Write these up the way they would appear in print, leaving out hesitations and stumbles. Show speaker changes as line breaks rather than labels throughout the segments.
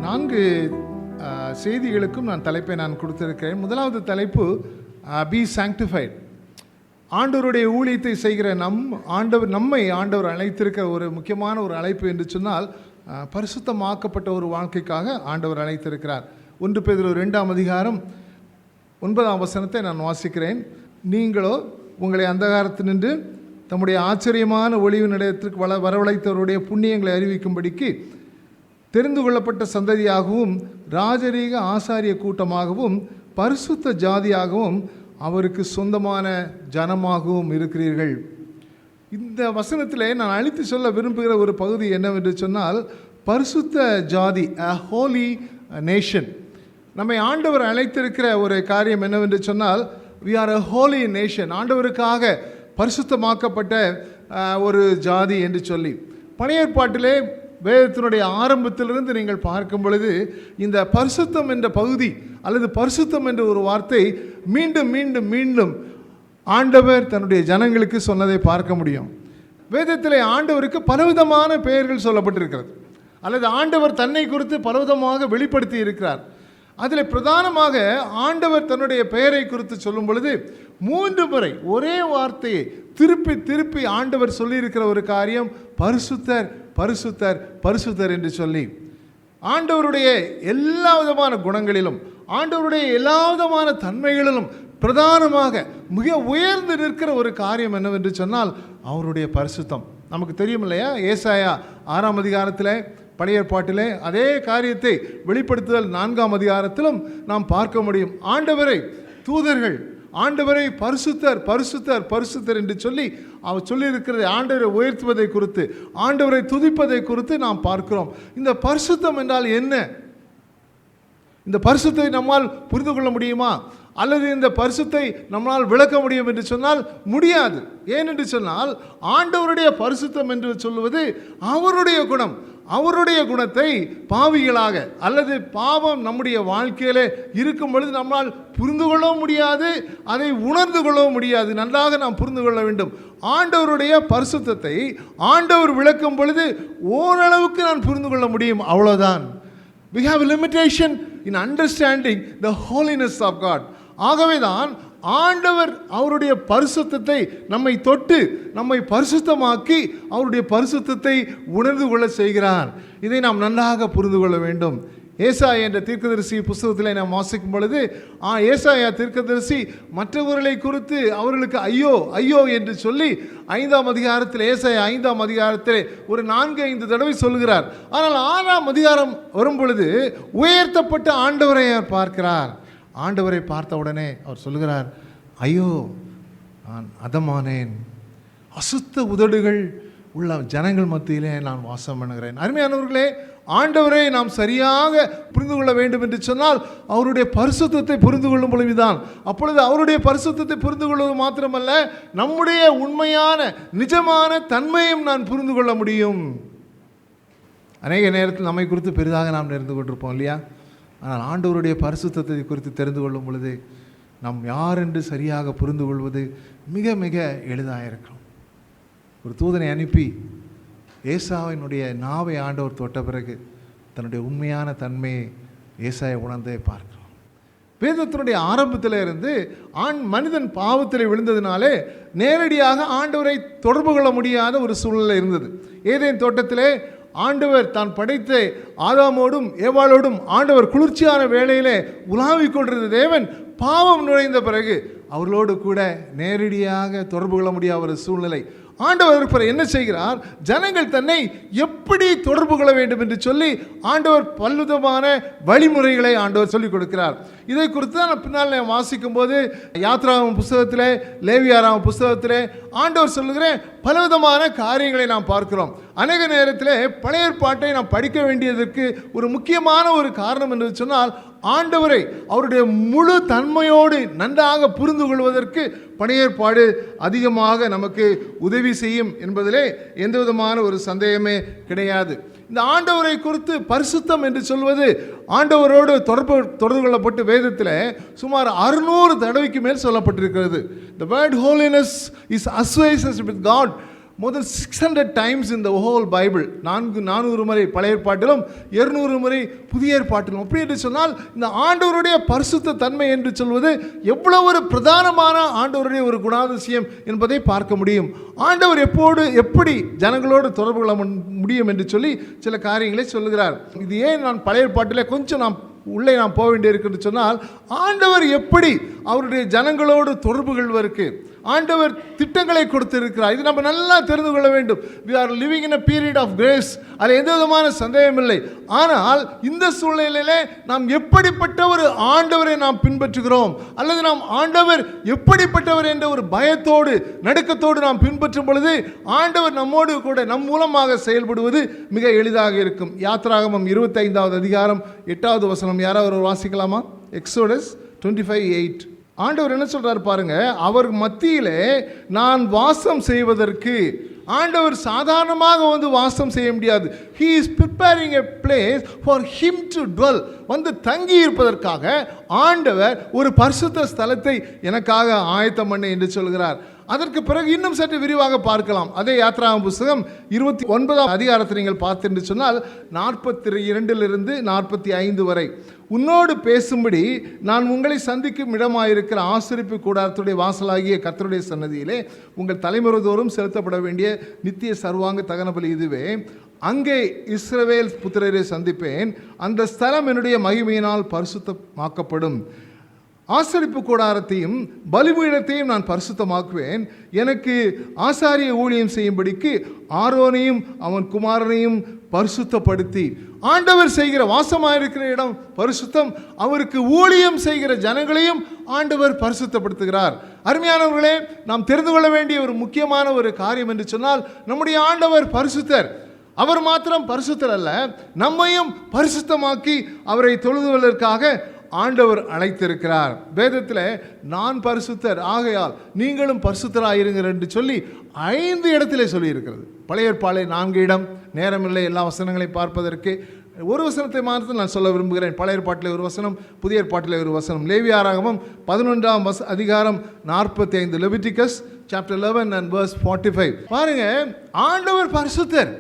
4 செய்திகளுக்கும் நான் தலைப்பை கொடுத்திருக்கிறேன். முதலாவது தலைப்பு பி சாங்டிஃபைட். ஆண்டவருடைய ஊழியத்தை செய்கிற நம்மை ஆண்டவர் அழைத்திருக்கிற ஒரு முக்கியமான ஒரு அழைப்பு என்று சொன்னால் பரிசுத்தமாக்கப்பட்ட ஒரு வாழ்க்கைக்காக ஆண்டவர் அழைத்திருக்கிறார். 1 பேதுரு 2ஆம் அதிகாரம் 9ஆம் வசனத்தை நான் வாசிக்கிறேன். நீங்களோ உங்களை அந்தகாரத்தினின்று தம்முடைய ஆச்சரியமான ஒளிவின் இடத்திற்கு வரவழைத்தவருடைய புண்ணியங்களை அறிவிக்கும்படிக்கு தெரிந்து கொள்ளப்பட்ட சந்ததியாகவும் ராஜரீக ஆசாரிய கூட்டமாகவும் பரிசுத்த ஜாதியாகவும் அவருக்கு சொந்தமான ஜனமாகவும் இருக்கிறீர்கள். இந்த வசனத்திலே நான் அழித்து சொல்ல விரும்புகிற ஒரு பகுதி என்னவென்று சொன்னால், பரிசுத்த ஜாதி, a holy nation. நம்மை ஆண்டவர் அழைத்திருக்கிற ஒரு காரியம் என்னவென்று சொன்னால், we are a holy nation. ஆண்டவருக்காக பரிசுத்தமாக்கப்பட்ட ஒரு ஜாதி என்று சொல்லி, பழைய ஏற்பாட்டிலே வேதத்தினுடைய ஆரம்பத்திலிருந்து நீங்கள் பார்க்கும் பொழுது இந்த பரிசுத்தம் என்ற பகுதி அல்லது பரிசுத்தம் என்ற ஒரு வார்த்தை மீண்டும் மீண்டும் மீண்டும் ஆண்டவர் தன்னுடைய ஜனங்களுக்கு சொன்னதை பார்க்க முடியும். வேதத்திலே ஆண்டவருக்கு பலவிதமான பெயர்கள் சொல்லப்பட்டிருக்கிறது, அல்லது ஆண்டவர் தன்னை குறித்து பலவிதமாக வெளிப்படுத்தி இருக்கிறார். அதில் பிரதானமாக ஆண்டவர் தன்னுடைய பெயரை குறித்து சொல்லும் பொழுது 3 முறை ஒரே வார்த்தையை திருப்பி திருப்பி ஆண்டவர் சொல்லியிருக்கிற ஒரு காரியம் பரிசுத்தர் பரிசுத்தர் பரிசுத்தர் என்று சொல்லி, ஆண்டவருடைய எல்லா விதமான குணங்களிலும் ஆண்டவருடைய எல்லா விதமான தன்மைகளிலும் பிரதானமாக மிக உயர்ந்து நிற்கிற ஒரு காரியம் என்னவென்று சொன்னால் அவருடைய பரிசுத்தம். நமக்கு தெரியும் இல்லையா, ஏசாயா 6ஆம் அதிகாரத்தில் பழைய ஏற்பாட்டிலே அதே காரியத்தை வெளிப்படுத்துதல் 4ஆம் அதிகாரத்திலும் நாம் பார்க்க முடியும். ஆண்டவரை தூதர்கள் ஆண்டவரை பரிசுத்தர் பரிசுத்தர் பரிசுத்தர் என்று சொல்லி அவர் சொல்லியிருக்கிறது, ஆண்டவரை உயர்த்துவதை குறித்து ஆண்டவரை துதிப்பதை குறித்து நாம் பார்க்கிறோம். இந்த பரிசுத்தம் என்றால் என்ன? இந்த பரிசுத்தை நம்மால் புரிந்து கொள்ள முடியுமா, அல்லது இந்த பரிசுத்தை நம்மால் விளக்க முடியும் என்று சொன்னால் முடியாது. ஏனென்று சொன்னால் ஆண்டவருடைய பரிசுத்தம் என்று சொல்லுவது அவருடைய குணம். அவருடைய குணத்தை பாவிகளாக அல்லது பாவம் நம்முடைய வாழ்க்கையிலே இருக்கும் பொழுது நம்மால் புரிந்து கொள்ளவும் முடியாது, அதை உணர்ந்து கொள்ளவும் முடியாது. நன்றாக நாம் புரிந்து கொள்ள வேண்டும். ஆண்டவருடைய பரிசுத்தத்தை ஆண்டவர் விளக்கும் பொழுது ஓரளவுக்கு நான் புரிந்து கொள்ள முடியும், அவ்வளோதான். We have a limitation in understanding the holiness of God. ஆகவே தான் ஆண்டவர் அவருடைய பரிசுத்தத்தை நம்மை தொட்டு நம்மை பரிசுத்தமாக்கி அவருடைய பரிசுத்தத்தை உணர்ந்து கொள்ள செய்கிறார். இதை நாம் நன்றாக புரிந்து கொள்ள வேண்டும். ஏசாயா என்ற தீர்க்கதரிசி புஸ்தகத்தில் நாம் வாசிக்கும் பொழுது ஏசாயா தீர்க்கதரிசி மற்றவர்களை குறித்து அவர்களுக்கு ஐயோ ஐயோ என்று சொல்லி 5ஆம் அதிகாரத்தில் ஏசாயா 5ஆம் அதிகாரத்தில் ஒரு 4-5 தடவை சொல்கிறார். ஆனால் 6ஆம் அதிகாரம் வரும் பொழுது உயர்த்தப்பட்ட ஆண்டவரை அவர் பார்க்கிறார். ஆண்டவரை பார்த்த உடனே அவர் சொல்லுகிறார், ஐயோ நான் அதமானேன், அசுத்த உதடுகள் உள்ள ஜனங்கள் மத்தியிலே நான் வாசம் பண்ணுகிறேன். அருமையானவர்களே, ஆண்டவரை நாம் சரியாக புரிந்து கொள்ள வேண்டும் என்று சொன்னால் அவருடைய பரிசுத்தத்தை புரிந்து கொள்ளும் பொழுதுதான். அப்பொழுது அவருடைய பரிசுத்தத்தை புரிந்து கொள்வது மாத்திரமல்ல, நம்முடைய உண்மையான நிஜமான தன்மையும் நான் புரிந்து கொள்ள முடியும். அநேக நேரத்தில் நம்மை குறித்து பெரிதாக நாம் தெரிந்து கொண்டிருப்போம் இல்லையா? ஆனால் ஆண்டவருடைய பரிசுத்தத்தை குறித்து தெரிந்து கொள்ளும் பொழுது நாம் யார் என்று சரியாக புரிந்து கொள்வது மிக மிக எளிதாக இருக்கும். ஒரு தூதனை அனுப்பி ஏசாவினுடைய நாவை ஆண்டவர் தொட்ட பிறகு தன்னுடைய உண்மையான தன்மையை ஏசாயை உணர்ந்தே பார்க்கிறோம். வேதத்தினுடைய ஆரம்பத்தில் இருந்து மனிதன் பாவத்தில் விழுந்ததினாலே நேரடியாக ஆண்டவரை தொடர்பு கொள்ள முடியாத ஒரு சூழ்நிலை இருந்தது. ஏதேன் தோட்டத்திலே ஆண்டவர் தான் படைத்த ஆதாமோடும் ஏவாளோடும் ஆண்டவர் குளிர்ச்சியான வேளையிலே உலாவிக் கொண்டிருந்த தேவன் பாவம் நுழைந்த பிறகு அவர்களோடு கூட நேரடியாக தொடர்பு கொள்ள முடியாத ஒரு சூழ்நிலை. ஆண்டவர் என்ன செய்கிறார், ஜனங்கள் தன்னை எப்படி தொடர்பு கொள்ள வேண்டும் என்று சொல்லி ஆண்டவர் பல்விதமான வழிமுறைகளை ஆண்டவர் சொல்லிக் கொடுக்கிறார். இதை குறித்து தான் பின்னால் நான் வாசிக்கும் போது யாத்ராகம புஸ்தகத்திலே லேவியாராம புஸ்தகத்திலே ஆண்டவர் சொல்லுகிற பலவிதமான காரியங்களை நாம் பார்க்கிறோம். அநேக நேரத்தில் பழைய ஏற்பாட்டை நாம் படிக்க வேண்டியதற்கு ஒரு முக்கியமான ஒரு காரணம் என்று சொன்னால் ஆண்டவரை அவருடைய முழு தன்மையோடு நன்றாக புரிந்து கொள்வதற்கு பழைய ஏற்பாடு அதிகமாக நமக்கு உதவி செய்யும் என்பதிலே எந்த விதமான ஒரு சந்தேகமே கிடையாது. இந்த ஆண்டவரை குறித்து பரிசுத்தம் என்று சொல்வது ஆண்டவரோடு தொடர்பு கொள்ளப்பட்டு வேதத்தில் சுமார் 600 தடவைக்கு மேல் சொல்லப்பட்டிருக்கிறது. The word holiness is associated with God முதல் 600 டைம்ஸ் இந்த ஹோல் பைபிள் 400 முறை பழைய ஏற்பாட்டிலும் 200 முறை புதிய ஏற்பாட்டிலும். அப்படி என்று சொன்னால் இந்த ஆண்டவருடைய பரிசுத்த தன்மை என்று சொல்வது எவ்வளவு ஒரு பிரதானமான ஆண்டவருடைய ஒரு குணாதிசயம் என்பதை பார்க்க முடியும். ஆண்டவர் எப்படி ஜனங்களோடு தொடர்பு கொள்ள முடியும் என்று சொல்லி சில காரியங்களை சொல்லுகிறார். இது ஏன் நான் பழைய ஏற்பாட்டிலே கொஞ்சம் உள்ளே நாம் போக வேண்டியிருக்குன்னு சொன்னால், ஆண்டவர் எப்படி அவருடைய ஜனங்களோடு தொடர்பு கொள்வதற்கு ஆண்டவர் திட்டங்களை கொடுத்திருக்கிறார். இது நம்ம நல்லா தெரிந்து கொள்ள வேண்டும். we are living in a period of grace. அதில் எந்த விதமான சந்தேகம் இல்லை. ஆனால் இந்த சூழ்நிலையிலே நாம் எப்படிப்பட்ட ஒரு ஆண்டவரை நாம் பின்பற்றுகிறோம், அல்லது நாம் ஆண்டவர் எப்படிப்பட்டவர் என்ற ஒரு பயத்தோடு நடுக்கத்தோடு நாம் பின்பற்றும் பொழுது ஆண்டவர் நம்மோடு கூட நம் மூலமாக செயல்படுவது மிக எளிதாக இருக்கும். யாத்திராகமம் 25வது அதிகாரம் 8வது வசனம் யாராவது வாசிக்கலாமா? எக்ஸோடஸ் 25:8. ஆண்டவர் என்ன சொல்றார் பாருங்க. அவர் மத்தியிலே நான் வாசம் செய்வதற்கு, ஆண்டவர் சாதாரணமாக வந்து வாசம் செய்ய முடியாது. he is preparing a place for him to dwell. வந்து தங்கி இருப்பதற்காக ஆண்டவர் ஒரு பரிசுத்த ஸ்தலத்தை எனக்காக ஆயத்தம் பண்ண என்று சொல்கிறார். அதற்கு பிறகு இன்னும் சற்று விரிவாக பார்க்கலாம். அதே யாத்திராகம புஸ்தகம் 29வது அதிகாரத்தை நீங்கள் பார்த்து என்று சொன்னால் 42 45 வரை, உன்னோடு பேசும்படி நான் உங்களை சந்திக்கும் இடமாயிருக்கிற ஆசரிப்பு கூடாரத்துடைய வாசலாகிய கர்த்தருடைய சன்னதியிலே உங்கள் தலைமுறைதோறும் செலுத்தப்பட வேண்டிய நித்திய சர்வாங்க தகன பலி இதுவே. அங்கே இஸ்ரவேல் புத்திரரை சந்திப்பேன். அந்த ஸ்தலம் என்னுடைய மகிமையினால் பரிசுத்தமாக்கப்படும். ஆசரிப்பு கூடாரத்தையும் பலிபீடத்தையும் நான் பரிசுத்தமாக்குவேன். எனக்கு ஆசாரிய ஊழியம் செய்யும்படிக்கு ஆரோனையும் அவன் குமாரனையும் பரிசுத்தப்படுத்தி, ஆண்டவர் செய்கிற வாசமாயிருக்கிற இடம் பரிசுத்தம், அவருக்கு ஊழியம் செய்கிற ஜனங்களையும் ஆண்டவர் பரிசுத்தப்படுத்துகிறார். அருமையானவர்களே, நாம் தெரிந்து கொள்ள வேண்டிய ஒரு முக்கியமான ஒரு காரியம் என்று சொன்னால், நம்முடைய ஆண்டவர் பரிசுத்தர். அவர் மாத்திரம் பரிசுத்தர் அல்ல, நம்மையும் பரிசுத்தமாக்கி அவரை தொழுதுவதற்காக ஆண்டவர் அழைத்திருக்கிறார். வேதத்தில் நான் பரிசுத்தர் ஆகையால் நீங்களும் பரிசுத்தராயிருங்கள் என்று சொல்லி 5 இடத்திலே சொல்லியிருக்கிறது. பழைய ஏற்பாடிலே 4 இடம். நேரமில்லை எல்லா வசனங்களையும் பார்ப்பதற்கு. ஒரு வசனத்தை மாத்திரம் நான் சொல்ல விரும்புகிறேன். பழைய ஏற்பாட்டிலே ஒரு வசனம், புதிய ஏற்பாட்டிலே ஒரு வசனம். லேவியராகமம் 11ஆம் அதிகாரம் 45, லெவிட்டிகஸ் chapter 11 and verse 45. பாருங்க, ஆண்டவர் பரிசுத்தர்.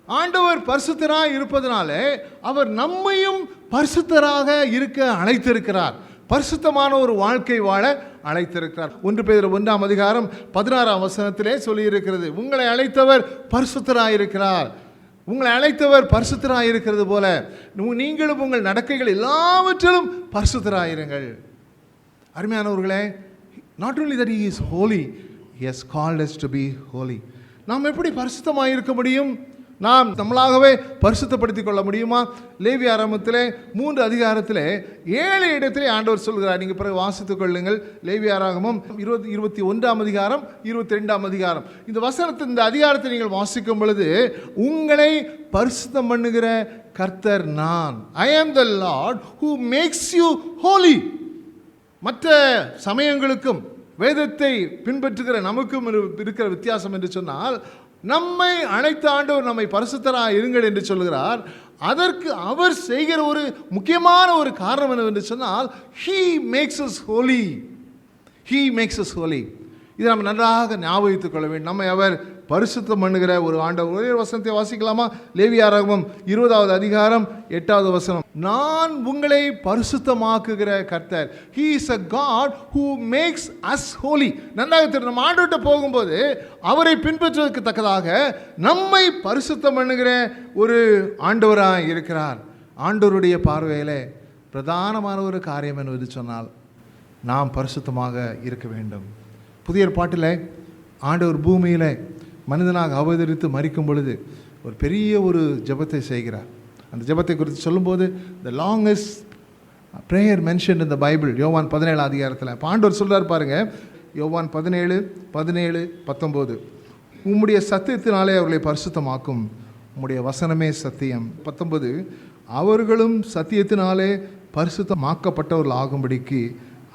ஆண்டவர் பரிசுத்தராக இருப்பதனாலே அவர் நம்மையும் பரிசுத்தராக இருக்க அழைத்திருக்கிறார். பரிசுத்தமான ஒரு வாழ்க்கை வாழ அழைத்திருக்கிறார். 1 பேதுரு 1ஆம் அதிகாரம் 16ஆம் வசனத்திலே சொல்லியிருக்கிறது, உங்களை அழைத்தவர் பரிசுத்தராயிருக்கிறார். உங்களை அழைத்தவர் பரிசுத்தராயிருக்கிறது போல நீங்களும் உங்கள் நடக்கைகள் எல்லாவற்றிலும் பரிசுத்தராயிருங்கள். அருமையானவர்களே, not only that he is holy, he has called us to be holy. நாம் எப்படி பரிசுத்தமாக இருக்க முடியும்? நாம் நம்மளாகவே பரிசுத்தப்படுத்திக் கொள்ள முடியுமா? லேவியராகமத்திலே 3 அதிகாரத்திலே 7 இடத்திலே ஆண்டவர் சொல்கிறார். நீங்கள் பிறகு வாசித்துக் கொள்ளுங்கள். லேவியராகமம் 21ஆம் அதிகாரம் 22ஆம் அதிகாரம். இந்த வசனத்தை, இந்த அதிகாரத்தை நீங்கள் வாசிக்கும் பொழுது, உங்களை பரிசுத்தம் பண்ணுகிற கர்த்தர் நான். I am the Lord who makes you holy. மற்ற சமயங்களுக்கும் வேதத்தை பின்பற்றுகிற நமக்கும் இருக்கிற வித்தியாசம் என்று சொன்னால், நம்மை அழைத்த ஆண்டவர் நம்மை பரிசுத்தராக இருங்கள் என்று சொல்கிறார். அதற்கு அவர் செய்கிற ஒரு முக்கியமான ஒரு காரணம் என்னவென்று சொன்னால், he makes us holy. he makes us holy. இதை நம்ம நன்றாக ஞாபகித்துக் கொள்ள வேண்டும். நம்மை அவர் பரிசுத்தம் பண்ணுகிற ஒரு ஆண்டவர். ஒரே வசனத்தை வாசிக்கலாமா? லேவியராகமம் 20வது அதிகாரம் 8வது வசனம். நான் உங்களை பரிசுத்தமாக்குகிற கர்த்தர். he is a God who makes us holy. நன்றாக தெரியும். நம்ம ஆண்டவர்கிட்ட போகும்போது அவரை பின்பற்றுவதற்கு தக்கதாக நம்மை பரிசுத்தம் பண்ணுகிற ஒரு ஆண்டவராக இருக்கிறார். ஆண்டவருடைய பார்வையிலே பிரதானமான ஒரு காரியம் என்று சொன்னால், நாம் பரிசுத்தமாக இருக்க வேண்டும். புதிய ஏற்பாட்டில் ஆண்டவர் பூமியில் மனிதனாக அவதரித்து மரிக்கும் பொழுது ஒரு பெரிய ஒரு ஜெபத்தை செய்கிறார். அந்த ஜெபத்தை குறித்து சொல்லும்போது, the longest prayer mentioned in the Bible, யோவான் 17 அதிகாரத்தில் ஆண்டவர் சொல்கிறார் பாருங்க. யோவான் 17:19 உம்முடைய சத்தியத்தினாலே அவர்களை பரிசுத்தமாக்கும், உம்முடைய வசனமே சத்தியம். 19 அவர்களும் சத்தியத்தினாலே பரிசுத்தமாக்கப்பட்டவர்கள் ஆகும்படிக்கு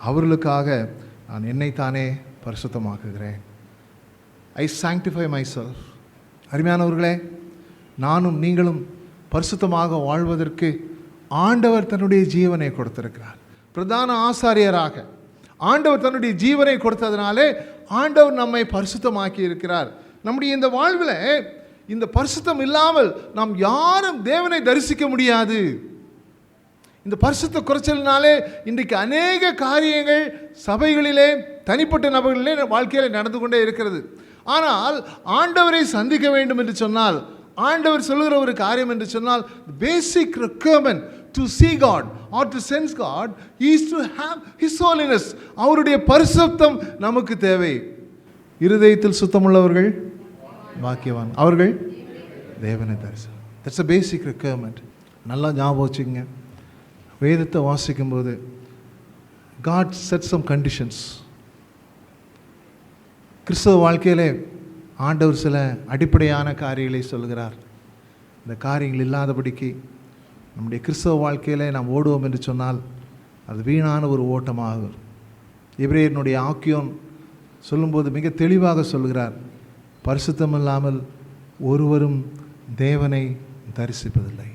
அவர்களுக்காக நான் என்னைத்தானே பரிசுத்தமாக்குகிறேன். ஐ sanctify myself. அருமையானவர்களே, நானும் நீங்களும் பரிசுத்தமாக வாழ்வதற்கு ஆண்டவர் தன்னுடைய ஜீவனை கொடுத்திருக்கிறார். பிரதான ஆசாரியராக ஆண்டவர் தன்னுடைய ஜீவனை கொடுத்ததினாலே ஆண்டவர் நம்மை பரிசுத்தமாக்கி இருக்கிறார். நம்முடைய இந்த வாழ்வில் இந்த பரிசுத்தம் இல்லாமல் நாம் யாரும் தேவனை தரிசிக்க முடியாது. இந்த பரிசுத்த குறைச்சலினாலே இன்றைக்கு அநேக காரியங்கள் சபைகளிலே, தனிப்பட்ட நபர்களிலே, வாழ்க்கையிலே நடந்து கொண்டே இருக்கிறது. ஆனால் ஆண்டவரை சந்திக்க வேண்டும் என்று சொன்னால், ஆண்டவர் சொல்லுகிற ஒரு காரியம் என்று சொன்னால், பேசிக் requirement to see God or to sense God is to have His holiness. அவருடைய பரிசுத்தம் நமக்கு தேவை. இருதயத்தில் சுத்தமுள்ளவர்கள் பாக்கியவான், அவர்கள் தேவனை தரிசனம். That's a basic requirement. நல்லா ஞாபகம் வச்சுக்கங்க. வேதத்தை வாசிக்கும்போது God set some conditions. கிறிஸ்தவ வாழ்க்கையிலே ஆண்டவர் சில அடிப்படையான காரியங்களை சொல்கிறார். இந்த காரியங்கள் இல்லாதபடிக்கு நம்முடைய கிறிஸ்தவ வாழ்க்கையில் நாம் ஓடுவோம் என்று சொன்னால் அது வீணான ஒரு ஓட்டமாகும். எபிரேயனுடைய ஆக்கியோன் சொல்லும்போது மிக தெளிவாக சொல்கிறார், பரிசுத்தம் இல்லாமல் ஒருவரும் தேவனை தரிசிப்பதில்லை.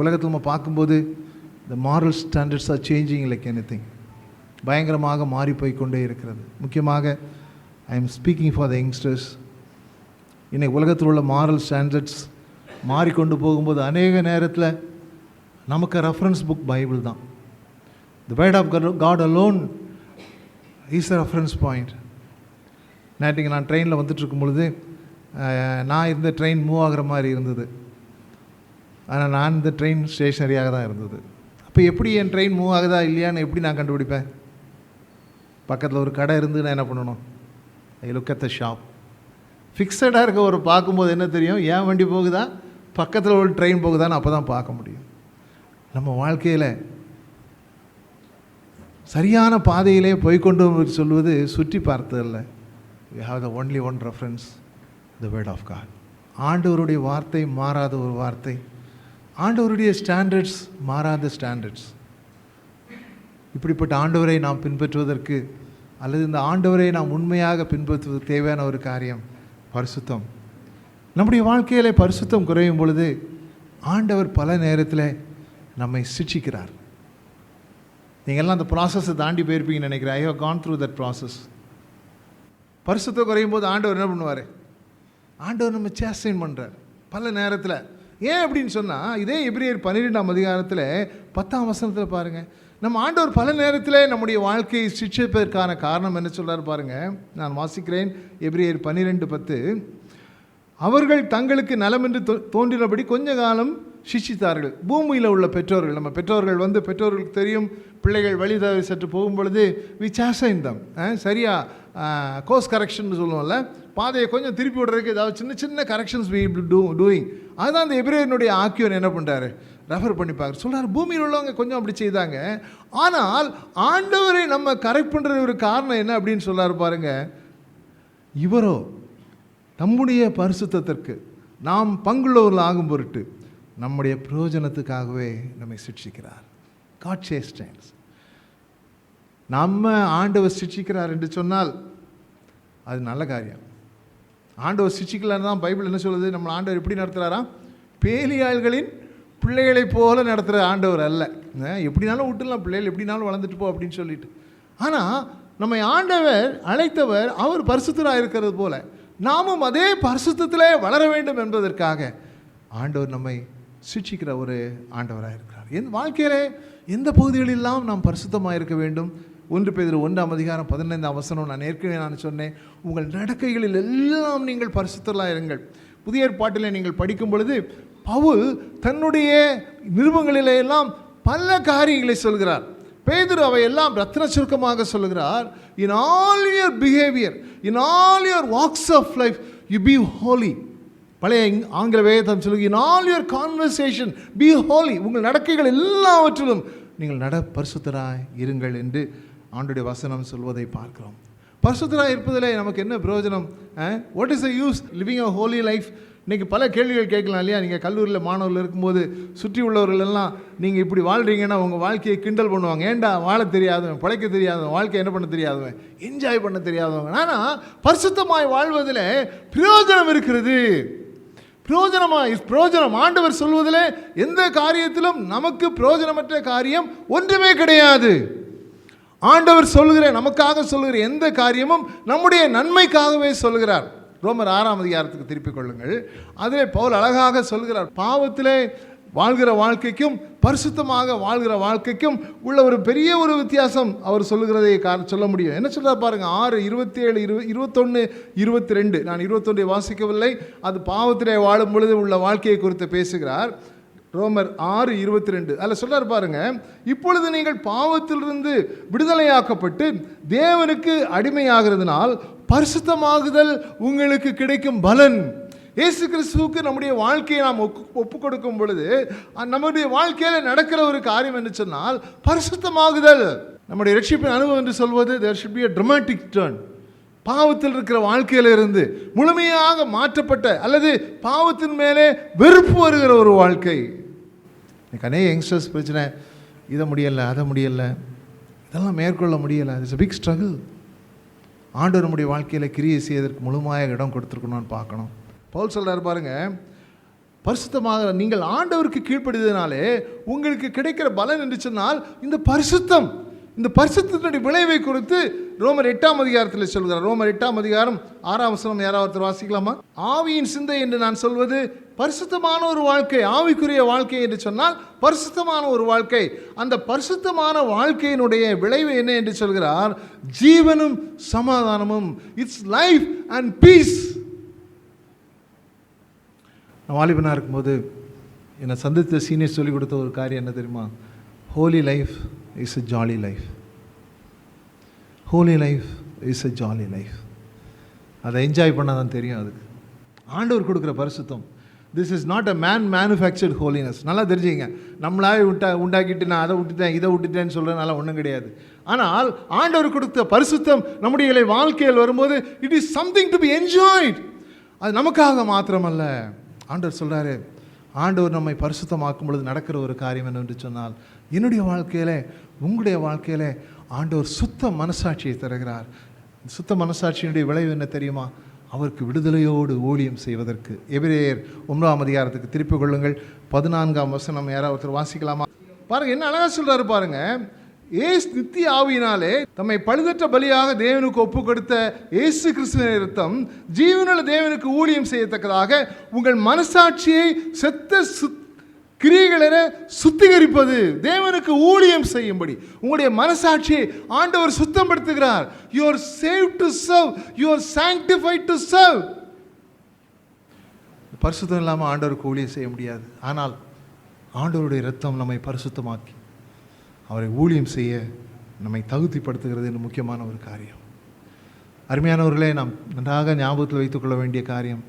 உலகத்தில் நம்ம பார்க்கும்போது the moral standards are changing like anything. பயங்கரமாக மாறி போய் கொண்டே இருக்கிறது. முக்கியமாக I am speaking for the youngsters. இன்னைக்கு உலகத்தில் உள்ள moral standards மாறிக்கொண்டு போகும்போது அநேக நேரத்தில் நமக்கு ரெஃபரன்ஸ் புக் பைபிள் தான். The word of God alone is a reference point. நேற்றுக்கு நான் ட்ரெயினில் வந்துட்டு இருக்கும் பொழுது நான் இருந்த ட்ரெயின் மூவ் ஆகிற மாதிரி இருந்தது. ஆனால் நான் இந்த ட்ரெயின் ஸ்டேஷனரியாக தான் இருந்தது. அப்போ எப்படி என் ட்ரெயின் மூவ் ஆகுதா இல்லையான்னு எப்படி நான் கண்டுபிடிப்பேன்? பக்கத்தில் ஒரு கடை இருந்து நான் என்ன பண்ணணும்? I look at the shop. ஃபிக்ஸடாக இருக்க ஒரு பார்க்கும்போது என்ன தெரியும்? ஏன் வண்டி போகுதா, பக்கத்தில் ஒரு ட்ரெயின் போகுதான்னு அப்போ தான் பார்க்க முடியும். நம்ம வாழ்க்கையில் சரியான பாதையிலே போய்கொண்டு சொல்வது சுற்றி பார்த்ததில்ல. we have the only one reference, the word of God. ஆண்டவருடைய வார்த்தை மாறாத ஒரு வார்த்தை, ஆண்டவருடைய ஸ்டாண்டர்ட்ஸ் மாறாத ஸ்டாண்டர்ட்ஸ். இப்படிப்பட்ட ஆண்டவரை நாம் பின்பற்றுவதற்கு அல்லது இந்த ஆண்டவரை நாம் உண்மையாக பின்பற்றுவதற்கு தேவையான ஒரு காரியம் பரிசுத்தம். நம்முடைய வாழ்க்கையில் பரிசுத்தம் குறையும் பொழுது ஆண்டவர் பல நேரத்தில் நம்மை சிட்சிக்கிறார். நீங்கள்லாம் அந்த ப்ராசஸை தாண்டி போயிருப்பீங்கன்னு நினைக்கிறேன். I have gone through that process. பரிசுத்தம் குறையும் போது ஆண்டவர் என்ன பண்ணுவார்? ஆண்டவர் நம்ம சேஸ்டைன் பண்ணுறார் பல நேரத்தில். ஏன் அப்படின்னு சொன்னால், இதே எபிரேயர் 12ஆம் அதிகாரத்தில் 10ஆம் வசனத்தில் பாருங்கள். நம்ம ஆண்டவர் பல நேரத்தில் நம்முடைய வாழ்க்கையை சிட்சிப்பதற்கான காரணம் என்ன சொல்கிறார் பாருங்கள். நான் வாசிக்கிறேன். எபிரேயர் 12:10. அவர்கள் தங்களுக்கு நலம் என்று தோன்றினபடி கொஞ்ச காலம் சிட்சித்தார்கள். பூமியில் உள்ள பெற்றோர்கள், நம்ம பெற்றோர்கள் பெற்றோர்களுக்கு தெரியும், பிள்ளைகள் வழி தவறி சற்று போகும்பொழுது வி சாஸ்டைன் தம். சரியாக கோர்ஸ் கரெக்ஷன் சொல்லுவோம்ல, பாதையை கொஞ்சம் திருப்பி விடுறதுக்கு ஏதாவது சின்ன சின்ன கரெக்ஷன்ஸ் வி டூயிங். அதுதான் அந்த எபிரேயனுடைய ஆக்கியோன் என்ன பண்ணுறாரு, ரெஃபர் பண்ணி பார்க்குற சொல்கிறார். பூமியில் உள்ளவங்க கொஞ்சம் அப்படி செய்தாங்க, ஆனால் ஆண்டவரை நம்ம கரெக்ட் பண்ணுற ஒரு காரணம் என்ன அப்படின்னு சொல்கிறார் பாருங்கள். இவரோ நம்முடைய பரிசுத்தத்திற்கு நாம் பங்குள்ளவர்கள் ஆகும் பொருட்டு நம்முடைய பிரயோஜனத்துக்காகவே நம்மை சிட்சிக்கிறார். காட் சேஸ்டைன்ஸ். நம்ம ஆண்டவர் சிட்சிக்கிறார் என்று சொன்னால் அது நல்ல காரியம். ஆண்டவர் சிட்சிக்கலான்னு தான் பைபிள் என்ன சொல்லுது? நம்ம ஆண்டவர் எப்படி நடத்துகிறாராம்? பேலியாள்களின் பிள்ளைகளைப் போல நடத்துகிற ஆண்டவர் அல்ல. எப்படினாலும் விட்டுலாம், பிள்ளைகள் எப்படினாலும் வளர்ந்துட்டு போ அப்படின்னு சொல்லிட்டு. ஆனால் நம்மை ஆண்டவர் அழைத்தவர் அவர் பரிசுத்தராக இருக்கிறது போல நாமும் அதே பரிசுத்தத்திலே வளர வேண்டும் என்பதற்காக ஆண்டவர் நம்மை சிட்சிக்கிற ஒரு ஆண்டவராக இருக்கிறார். என் வாழ்க்கையிலே எந்த பகுதிகளெல்லாம் நாம் பரிசுத்தமாக இருக்க வேண்டும்? 1 பேதுரு 1ஆம் அதிகாரம் 15ஆம் வசனம். நான் ஏற்கனவே சொன்னேன், உங்கள் நடக்கைகளில் எல்லாம் நீங்கள் பரிசுத்தராக இருங்கள். புதிய ஏற்பாட்டிலே நீங்கள் படிக்கும் பொழுது பவுல் தன்னுடைய நிருபங்களிலே எல்லாம் பல காரியங்களை சொல்கிறார். பேதுரு அவை எல்லாம் ரத்ன சுருக்கமாக சொல்கிறார். In all your behaviour, in all your walks of life you be holy. பழைய ஆங்கில வேதம் சொல்லுங்க, in all your conversation be holy. உங்கள் நடக்கைகள் எல்லாவற்றிலும் நீங்கள் பரிசுத்தராய் இருங்கள் என்று ஆண்டுடைய வசனம் சொல்வதை பார்க்கிறோம். பரிசுத்தராய் இருப்பதில் நமக்கு என்ன பிரயோஜனம்? What is the use living a Holi life? இன்றைக்கி பல கேள்விகள் கேட்கலாம் இல்லையா? நீங்கள் கல்லூரியில் மாணவர்கள் இருக்கும்போது சுற்றி உள்ளவர்கள் எல்லாம் நீங்கள் இப்படி வாழ்கிறீங்கன்னா உங்கள் வாழ்க்கையை கிண்டல் பண்ணுவாங்க. ஏன்டா வாழ தெரியாதவன், பிழைக்க தெரியாதவன், வாழ்க்கை என்ன பண்ண தெரியாதவன், என்ஜாய் பண்ண தெரியாதவங்க. ஆனால் பரிசுத்தமாய் வாழ்வதில் பிரயோஜனம் இருக்கிறது. பிரயோஜனம் ஆண்டவர் சொல்வதில் எந்த காரியத்திலும் நமக்கு பிரயோஜனமற்ற காரியம் ஒன்றுமே கிடையாது. ஆண்டவர் சொல்லுகிற, நமக்காக சொல்லுகிற எந்த காரியமும் நம்முடைய நன்மைக்காகவே சொல்கிறார். ரோமர் 6ஆம் அதிகாரத்துக்கு திருப்பிக் கொள்ளுங்கள். அதிலே பவுல் அழகாக சொல்கிறார், பாவத்திலே வாழ்கிற வாழ்க்கைக்கும் பரிசுத்தமாக வாழ்கிற வாழ்க்கைக்கும் உள்ள ஒரு பெரிய ஒரு வித்தியாசம் அவர் சொல்லுகிறதை சொல்ல முடியும். என்ன சொல்றார் பாருங்க, 6:27, 21, 22. நான் 21 வாசிக்கவில்லை, அது பாவத்திலே வாழும் பொழுது உள்ள வாழ்க்கையை குறித்து பேசுகிறார். ரோமர் 6:22 அதில் சொல்றார் பாருங்க, இப்பொழுது நீங்கள் பாவத்திலிருந்து விடுதலையாக்கப்பட்டு தேவனுக்கு அடிமையாகிறதுனால் பரிசுத்தமாகுதல் உங்களுக்கு கிடைக்கும் பலன். இயேசு கிறிஸ்துவுக்கு நம்முடைய வாழ்க்கையை நாம் ஒப்பு கொடுக்கும் பொழுது நம்முடைய வாழ்க்கையில் நடக்கிற ஒரு காரியம் என்று சொன்னால் பரிசுத்தமாகுதல். நம்முடைய ரட்சிப்பின் அனுபவம் என்று சொல்வது there should be a dramatic turn. பாவத்தில் இருக்கிற வாழ்க்கையிலிருந்து முழுமையாக மாற்றப்பட்ட அல்லது பாவத்தின் மேலே வெறுப்பு வருகிற ஒரு வாழ்க்கை. அநேக யங்ஸ்டர்ஸ் பிரச்சனை, இதை முடியலை அதை முடியலை இதெல்லாம் மேற்கொள்ள முடியலை. It's a big struggle. ஆண்டவர் நம்முடைய வாழ்க்கையில் கிரியை செய்வதற்கு முழுமையாக இடம் கொடுத்துருக்கணும்னு பார்க்கணும். பவுல் சொல்றார் பாருங்க, பரிசுத்தமாக நீங்கள் ஆண்டவருக்கு கீழ்ப்படிதனாலே உங்களுக்கு கிடைக்கிற பலன் என்று சொன்னால் இந்த பரிசுத்தம். இந்த பரிசுத்தத்தினுடைய விளைவை குறித்து ரோமர் 8ஆம் அதிகாரத்தில் சொல்கிறார். ரோமர் 8ஆம் அதிகாரம் 6ஆம் வசனம் யாராவது வாசிக்கலாமா? ஆவியின் சிந்தை என்று நான் சொல்வது பரிசுத்தமான ஒரு வாழ்க்கை, ஆவிக்குரிய வாழ்க்கை என்று சொன்னால் பரிசுத்தமான ஒரு வாழ்க்கை. அந்த பரிசுத்தமான வாழ்க்கையினுடைய விளைவு என்ன என்று சொல்கிறார்? ஜீவனும் சமாதானமும். It's life and peace. நான் வாலிபனாக இருக்கும்போது என்னை சந்தித்த சீனியர் சொல்லிக் கொடுத்த ஒரு காரியம் என்ன தெரியுமா? Holi life is a jolly life. Holi life is a jolly life. அதை என்ஜாய் பண்ணால் தான் தெரியும். அதுக்கு ஆண்டவர் கொடுக்குற பரிசுத்தம். This is not a manufactured holiness. நல்லா தெரிஞ்சுங்க. நம்மளாவே உண்டாக்கிட்டு நான் அதை விட்டுட்டேன் இதை விட்டுட்டேன்னு சொல்கிறதுனால ஒன்றும் கிடையாது. ஆனால் ஆண்டவர் கொடுத்த பரிசுத்தம் நம்முடைய வாழ்க்கையில் வரும்போது it is something to be enjoyed. அது நமக்காக மாத்திரமல்ல. ஆண்டவர் சொல்கிறாரு, ஆண்டவர் நம்மை பரிசுத்தமாக்கும் பொழுது நடக்கிற ஒரு காரியம் என்னென்று சொன்னால், என்னுடைய வாழ்க்கையில் உங்களுடைய வாழ்க்கையில் ஆண்டவர் சுத்த மனசாட்சியை தருகிறார். சுத்த மனசாட்சியினுடைய விளைவு என்ன தெரியுமா? அவருக்கு விடுதலையோடு ஊழியம் செய்வதற்கு. எபிரேயர் 9ஆம் அதிகாரத்துக்கு திருப்பிக் கொள்ளுங்கள். 14ஆம் வசனம் யாராவது வாசிக்கலாமா? பாருங்க என்ன அழகா சொல்றாரு பாருங்க. ஏசு நித்திய ஆவியினாலே தம்மை பழுதற்ற பலியாக தேவனுக்கு ஒப்பு கொடுத்த இயேசு கிறிஸ்துவின் இரத்தம் ஜீவனுள்ள தேவனுக்கு ஊழியம் செய்யத்தக்கதாக உங்கள் மனசாட்சியை செத்த கிரியைகளென சுத்திகரிப்பது. தேவனுக்கு ஊழியம் செய்யும்படி உங்களுடைய மனசாட்சியை ஆண்டவர் சுத்தப்படுத்துகிறார். You are saved to serve. You are sanctified to serve. பரிசுத்தம் இல்லாமல் ஆண்டவருக்கு ஊழியம் செய்ய முடியாது. ஆனால் ஆண்டவருடைய இரத்தம் நம்மை பரிசுத்தமாக்கி அவரை ஊழியம் செய்ய நம்மை தகுதிப்படுத்துகிறது என்று முக்கியமான ஒரு காரியம். அருமையானவர்களே, நாம் நன்றாக ஞாபகத்தில் வைத்துக்கொள்ள வேண்டிய காரியம்,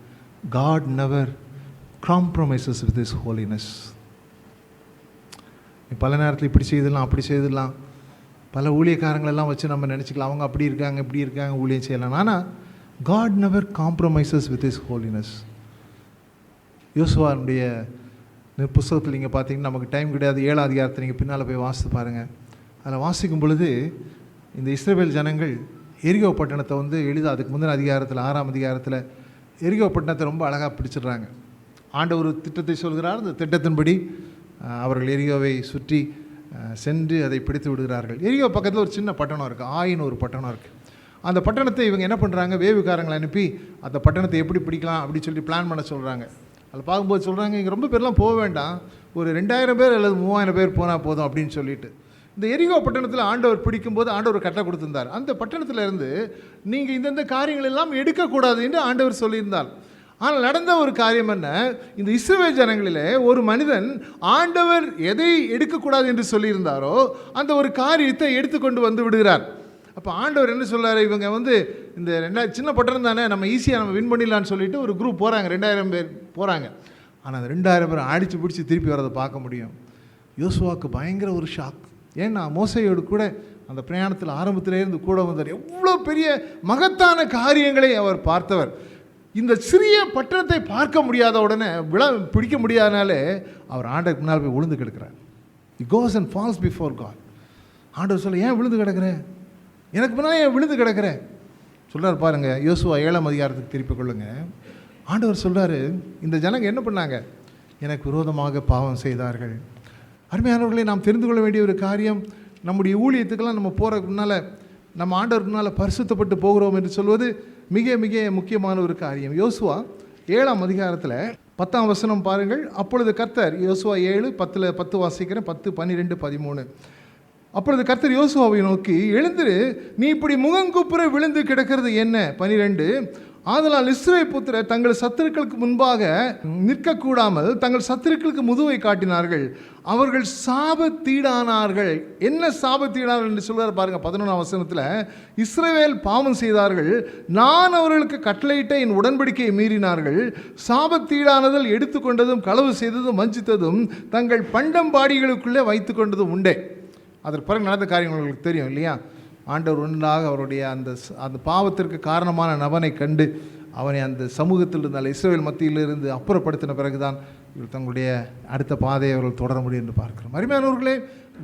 God never compromises with His holiness. பல நேரத்தில் இப்படி செய்திடலாம் அப்படி செய்திடலாம், பல ஊழியக்காரங்களெல்லாம் வச்சு நம்ம நினச்சிக்கலாம் அவங்க அப்படி இருக்காங்க இப்படி இருக்காங்க ஊழியம் செய்யலாம். ஆனால் God never compromises with His holiness. யோசுவாவுடைய புஸ்தகத்தில் நீங்கள் பார்த்தீங்கன்னா, நமக்கு டைம் கிடையாது, 7ஆம் அதிகாரத்தை நீங்கள் பின்னால் போய் வாசித்து பாருங்கள். அதில் வாசிக்கும் பொழுது இந்த இஸ்ரவேல் ஜனங்கள் எரிகோ பட்டணத்தை எளிதாக, அதுக்கு முந்தின அதிகாரத்தில் 6ஆம் அதிகாரத்தில் எரிகோ பட்டணத்தை ரொம்ப அழகாக பிடிச்சிடுறாங்க. ஆண்டவர் ஒரு திட்டத்தை சொல்கிறார். அந்த திட்டத்தின்படி அவர்கள் எரிகோவை சுற்றி சென்று அதை பிடித்து விடுகிறார்கள். எரிகோ பக்கத்தில் ஒரு சின்ன பட்டணம் இருக்குது, ஆயின்னு ஒரு பட்டணம் இருக்குது. அந்த பட்டணத்தை இவங்க என்ன பண்ணுறாங்க, வேவுக்காரங்களை அனுப்பி அந்த பட்டணத்தை எப்படி பிடிக்கலாம் அப்படின்னு சொல்லி பிளான் பண்ண சொல்கிறாங்க. அதில் பார்க்கும்போது சொல்கிறாங்க, இங்கே ரொம்ப பேர்லாம் போக வேண்டாம், ஒரு 2000 பேர் அல்லது 3000 பேர் போனால் போதும் அப்படின்னு சொல்லிட்டு. இந்த எரிகோ பட்டணத்தில் ஆண்டவர் பிடிக்கும்போது ஆண்டவர் கட்டளை கொடுத்திருந்தார். அந்த பட்டணத்தில் இருந்து நீங்கள் இந்தந்த காரியங்கள் எல்லாம் எடுக்கக்கூடாது என்று ஆண்டவர் சொல்லியிருந்தார். ஆனால் நடந்த ஒரு காரியம் என்ன, இந்த இஸ்ரவேல் ஜனங்களிலே ஒரு மனிதன் ஆண்டவர் எதை எடுக்கக்கூடாது என்று சொல்லியிருந்தாரோ அந்த ஒரு காரியத்தை எடுத்துக்கொண்டு வந்து விடுகிறார். அப்போ ஆண்டவர் என்ன சொல்கிறார், இவங்க இந்த சின்ன பட்டணம் தானே, நம்ம ஈஸியாக நம்ம வின் பண்ணிடலான்னு சொல்லிட்டு ஒரு குரூப் போகிறாங்க, 2000 பேர் போகிறாங்க. ஆனால் அந்த 2000 பேர் அடித்து பிடிச்சி திருப்பி வரதை பார்க்க முடியும். யோசுவாவுக்கு பயங்கர ஒரு ஷாக். ஏன்னா மோசையோடு கூட அந்த பிரயாணத்தில் ஆரம்பத்திலேருந்து கூட வந்தார். எவ்வளோ பெரிய மகத்தான காரியங்களை அவர் பார்த்தவர். இந்த சிறிய பட்டணத்தை பார்க்க முடியாத உடனே பிடிக்க முடியாதனாலே அவர் ஆண்டவருக்கு முன்னால் போய் விழுந்து கிடக்கிறார். He goes and falls before God. ஆண்டவர் சொல்ல, ஏன் விழுந்து கிடக்கிறேன், எனக்கு முன்னாடி ஏன் விழுந்து கிடக்கிறேன் சொல்கிறார் பாருங்க. யோசுவா 7ஆம் அதிகாரத்துக்கு திருப்பி கொள்ளுங்க. ஆண்டவர் சொல்கிறாரு, இந்த ஜனங்க என்ன பண்ணாங்க, எனக்கு விரோதமாக பாவம் செய்தார்கள். அருமையானவர்களை, நாம் தெரிந்து கொள்ள வேண்டிய ஒரு காரியம், நம்முடைய ஊழியத்துக்கெல்லாம் நம்ம போகிறதுக்கு முன்னால், நம்ம ஆண்டவருக்கு முன்னால் பரிசுத்தப்பட்டு போகிறோம் என்று சொல்வது மிக மிக முக்கியமான ஒரு காரியம். யோசுவா 7ஆம் அதிகாரத்தில் 10ஆம் வசனம் பாருங்கள். அப்பொழுது கர்த்தர், யோசுவா 7:10 வாசிக்கிறேன், 10, 12, 13. அப்பொழுது கர்த்தர் யோசுவாவை நோக்கி, எழுந்திரு, நீ இப்படி முகங்குப்புற விழுந்து கிடக்கிறது என்ன? 12, ஆதலால் இஸ்ரவேல் புத்திரர் தங்கள் சத்துருக்களுக்கு முன்பாக நிற்கக்கூடாமல் தங்கள் சத்துருக்களுக்கு முதுவை காட்டினார்கள், அவர்கள் சாபத்தீடானார்கள். என்ன சாபத்தீடானார்கள் என்று சொல்றாரு பாருங்க 11ஆம் வசனத்தில். இஸ்ரவேல் பாவம் செய்தார்கள், நான் அவர்களுக்கு கட்டளையிட்ட என் உடன்படிக்கையை மீறினார்கள், சாபத்தீடானதில் எடுத்துக்கொண்டதும் களவு செய்ததும் வஞ்சித்ததும் தங்கள் பண்டம்பாடிகளுக்குள்ளே வைத்து கொண்டதும் உண்டே. அதற்கு பிறகு நடந்த காரியங்கள் உங்களுக்கு தெரியும் இல்லையா? ஆண்டவர் ஒன்றாக அவருடைய அந்த பாவத்திற்கு காரணமான நபனை கண்டு அவனை அந்த சமூகத்தில் இருந்த இஸ்ரவேல் மத்தியிலிருந்து அப்புறப்படுத்தின பிறகுதான் இவர்கள் தங்களுடைய அடுத்த பாதையை அவர்கள் தொடர முடியும் என்று பார்க்கிறோம். அருமையானவர்களே,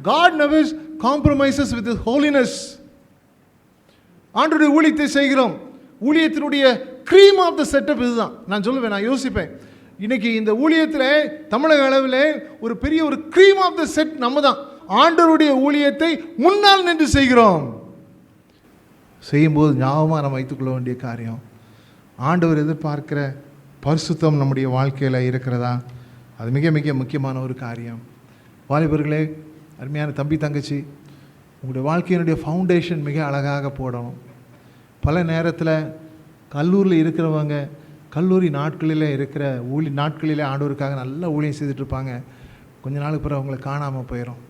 God never compromises with His holiness. ஆண்டவருடைய ஊழியத்தை செய்கிறோம். ஊழியத்தினுடைய க்ரீம் ஆஃப் த செட்டப் இதுதான். நான் சொல்லுவேன், நான் யோசிப்பேன், இன்னைக்கு இந்த ஊழியத்தில் தமிழக அளவில் ஒரு பெரிய ஒரு க்ரீம் ஆஃப் த செட் நம்ம தான். ஆண்டவருடைய ஊழியத்தை முன்னால் நின்று செய்கிறோம். செய்யும்போது ஞாபகமாக நம்ம வைத்துக்கொள்ள வேண்டிய காரியம், ஆண்டவர் எதிர்பார்க்கிற பரிசுத்தம் நம்முடைய வாழ்க்கையில் இருக்கிறதா? அது மிக மிக முக்கியமான ஒரு காரியம். வாலிபர்களே, அருமையான தம்பி தங்கச்சி, உங்களுடைய வாழ்க்கையினுடைய ஃபவுண்டேஷன் மிக அழகாக போடணும். பல நேரத்தில் கல்லூரியில் இருக்கிறவங்க கல்லூரி நாட்களில் இருக்கிற நாட்களிலே ஆண்டவருக்காக நல்ல ஊழியம் செய்துட்ருப்பாங்க. கொஞ்ச நாளுக்கு பிறகு அவங்களை காணாமல் போயிடும்.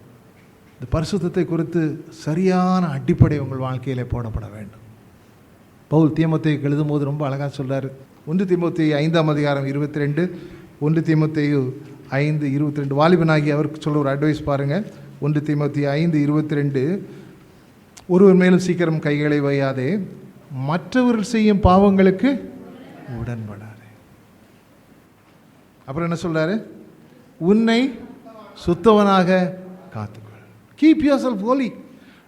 இந்த பரிசுத்தத்தை குறித்து சரியான அடிப்படை உங்கள் வாழ்க்கையிலே போடப்பட வேண்டும். பவுல் தீமோத்தேயுக்கு எழுதும்போது ரொம்ப அழகாக சொல்கிறார். 1 தீமோத்தேயு 5ஆம் அதிகாரம் 22, 1 தீமோத்தேயு 5:22. வாலிபனாகி அவருக்கு சொல்ல ஒரு அட்வைஸ் பாருங்கள். 1 தீமோத்தேயு 5:22, ஒருவர் மேலும் சீக்கிரம் கைகளை வையாதே, மற்றவர்கள் செய்யும் பாவங்களுக்கு உடன்படாதே. அப்புறம் என்ன சொல்கிறாரு? உன்னை சுத்தவனாக காத்துக்கொள். Keep yourself holy.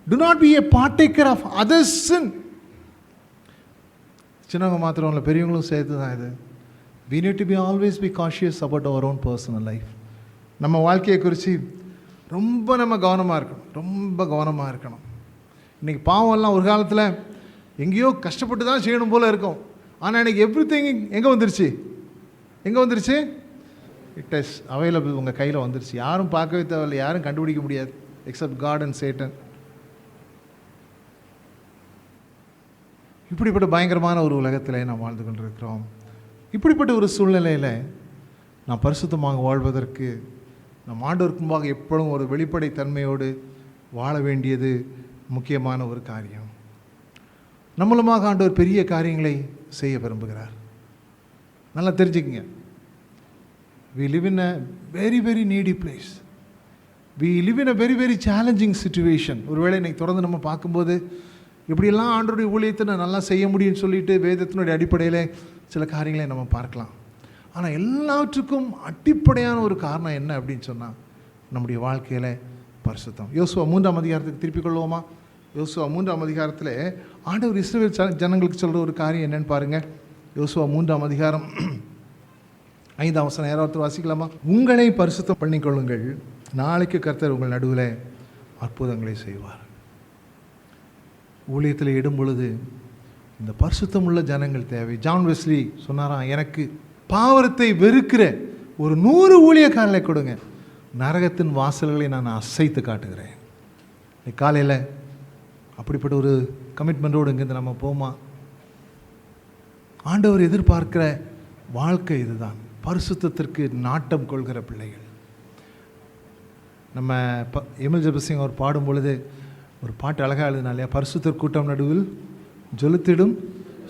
Do not be a partaker of others' sin. சின்னவங்க மாத்திரம் இல்லை, பெரியவங்களும் சேர்த்து தான் இது. We need to be always be cautious about our own personal life. நம்ம வாழ்க்கையை குறித்து ரொம்ப நம்ம கவனமாக இருக்கணும். இன்றைக்கி பாவம்லாம் ஒரு காலத்தில் எங்கேயோ கஷ்டப்பட்டு தான் செய்யணும் போல் இருக்கும். ஆனால் இன்றைக்கி எவ்ரிதிங் எங்கே வந்துருச்சு? இட் இஸ் அவைலபிள், உங்கள் கையில் வந்துருச்சு. யாரும் பார்க்கவே தேவையில்லை, யாரும் கண்டுபிடிக்க முடியாது, எக்ஸப்ட் காட் அண்ட் சேட்டன். இப்படிப்பட்ட பயங்கரமான ஒரு உலகத்தில் நாம் வாழ்ந்து கொண்டிருக்கிறோம். இப்படிப்பட்ட ஒரு சூழ்நிலையில் நாம் பரிசுத்தமாக வாழ்வதற்கு நம் ஆண்டவருக்கு முன்பாக எப்பொழுதும் ஒரு வெளிப்படை தன்மையோடு வாழ வேண்டியது முக்கியமான ஒரு காரியம். நம்மளுமாக ஆண்டவர் பெரிய காரியங்களை செய்ய விரும்புகிறார். நல்லா தெரிஞ்சுக்கங்க. We live in a very very needy place. We live in a very very challenging situation. ஒருவேளை இன்னைக்கு தொடர்ந்து நம்ம பார்க்கும்போது இப்படியெல்லாம் ஆண்டவருடைய ஊழியத்தை நான் நல்லா செய்ய முடியும்னு சொல்லிட்டு வேதத்தினுடைய அடிப்படையில் சில காரியங்களை நம்ம பார்க்கலாம். ஆனால் எல்லாவற்றுக்கும் அடிப்படையான ஒரு காரணம் என்ன அப்படின்னு சொன்னால் நம்முடைய வாழ்க்கையில் பரிசுத்தம். யோசுவா 3ஆம் அதிகாரத்துக்கு திருப்பிக் கொள்வோமா? யோசுவா 3ஆம் அதிகாரத்தில் ஆண்டவர் இஸ்ரவேல் ஜனங்களுக்கு சொல்கிற ஒரு காரியம் என்னன்னு பாருங்கள். யோசுவா 3ஆம் அதிகாரம் 5ஆம் வசனம் யாராவது வாசிக்கலாமா? உங்களை பரிசுத்தம் பண்ணிக்கொள்ளுங்கள், நாளைக்கு கர்த்தர் உங்கள் நடுவில் அற்புதங்களை செய்வார். ஊழியத்தில் இடும் பொழுது இந்த பரிசுத்தம் உள்ள ஜனங்கள் தேவை. ஜான் வெஸ்லி சொன்னாராம், எனக்கு பாவத்தை வெறுக்கிற ஒரு 100 ஊழியக்காரர்களை கொடுங்க, நரகத்தின் வாசல்களை நான் அசைத்து காட்டுகிறேன். காலையில் அப்படிப்பட்ட ஒரு கமிட்மெண்ட்டோடு இங்கேருந்து நம்ம போமா? ஆண்டவர் எதிர்பார்க்கிற வாழ்க்கை இதுதான், பரிசுத்தத்திற்கு நாட்டம் கொள்கிற பிள்ளைகள். நம்ம எம்எல் ஜெபசிங் அவர் பாடும் பொழுது ஒரு பாட்டு அழகாக எழுதினா இல்லையா? பரிசுத்தர் கூட்டம் நடுவில் ஜொலித்திடும்